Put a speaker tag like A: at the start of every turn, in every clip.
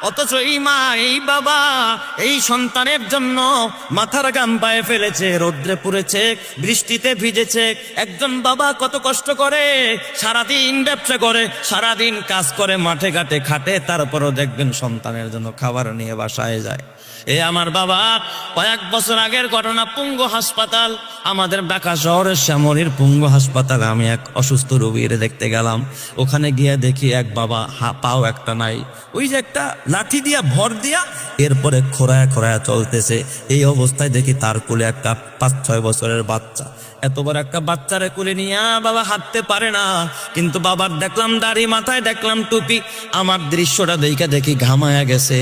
A: অথচ এই মা এই বাবা এই সন্তানের জন্য মাথার ঘাম পায়ে ফেলেছে, রোদ্রে পুড়েছে, বৃষ্টিতে ভিজেছে। একজন বাবা কত কষ্ট করে, সারাদিন ব্যবসা করে, সারাদিন কাজ করে, মাঠে ঘাটে খাটে, তারপরও দেখবেন সন্তানের জন্য খাবার নিয়ে বাসায় যায়। এ আমার বাবা, কয়েক বছর আগের ঘটনা, পঙ্গু হাসপাতাল, আমাদের ঢাকা শহরের শ্যামলীর পঙ্গু হাসপাতালে আমি এক অসুস্থ রোগীর দেখতে গেলাম। ওখানে গিয়ে দেখি এক বাবা পাও একটা নাই, ওই যে একটা লাঠি দিয়া ভর দিয়া এরপরে খোঁড়ায় খোঁড়ায় চলতেছে। এই অবস্থায় দেখি তার কোলে একটা 5-6 বছরের বাচ্চা। এত বড় একটা বাচ্চারে কোলে নিয়ে বাবা হাঁটতে পারে না, কিন্তু বাবার দেখলাম দাড়ি, মাথায় দেখলাম টুপি। আমার দৃশ্যটা দেখি ঘামায়া গেছে।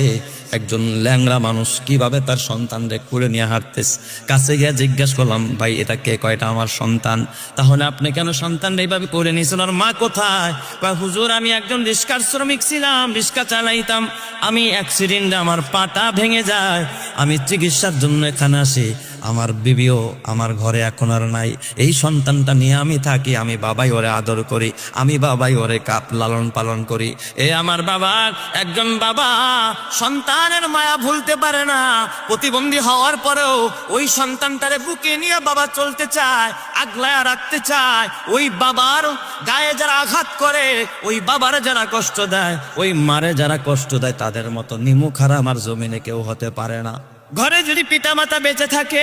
A: একজন ল্যাংড়া মানুষ কিভাবে তার সন্তানরে কোলে নিয়ে হাঁটতেছে। কাছে গিয়ে জিজ্ঞাসা করলাম, ভাই এটা কে? কয়টা আমার সন্তান। তাহলে আপনি কেন সন্তানরা এইভাবে কোলে নিয়েছেন? আর মা কোথায়? কয় হুজুর আমি একজন রিক্সার শ্রমিক ছিলাম, রিক্সা চালাইতাম, আমি অ্যাক্সিডেন্টে আমার পাটা ভেঙে যায়, আমি চিকিৎসার জন্য এখানে আসি, আমার বিবিও আমার ঘরে এখন আর নাই, এই সন্তানটা নিয়ে আমি থাকি, আমি বাবাই ওরে আদর করি, আমি বাবাই ওরে কাপ লালন পালন করি। এ আমার বাবা, একজন বাবা সন্তানের মায়া ভুলতে পারে না। প্রতিবন্ধী হওয়ার পরেও ওই সন্তানটারে বুকে নিয়ে বাবা চলতে চায়, আগলায়া রাখতে চায়। ওই বাবার গায়ে যারা আঘাত করে, ওই বাবার যারা কষ্ট দেয়, ওই মারে যারা কষ্ট দেয়, তাদের মতো নিমুখ হারা আমার জমিনে কেউ হতে পারে না। ঘরে যদি পিতা মাতা বেঁচে থাকে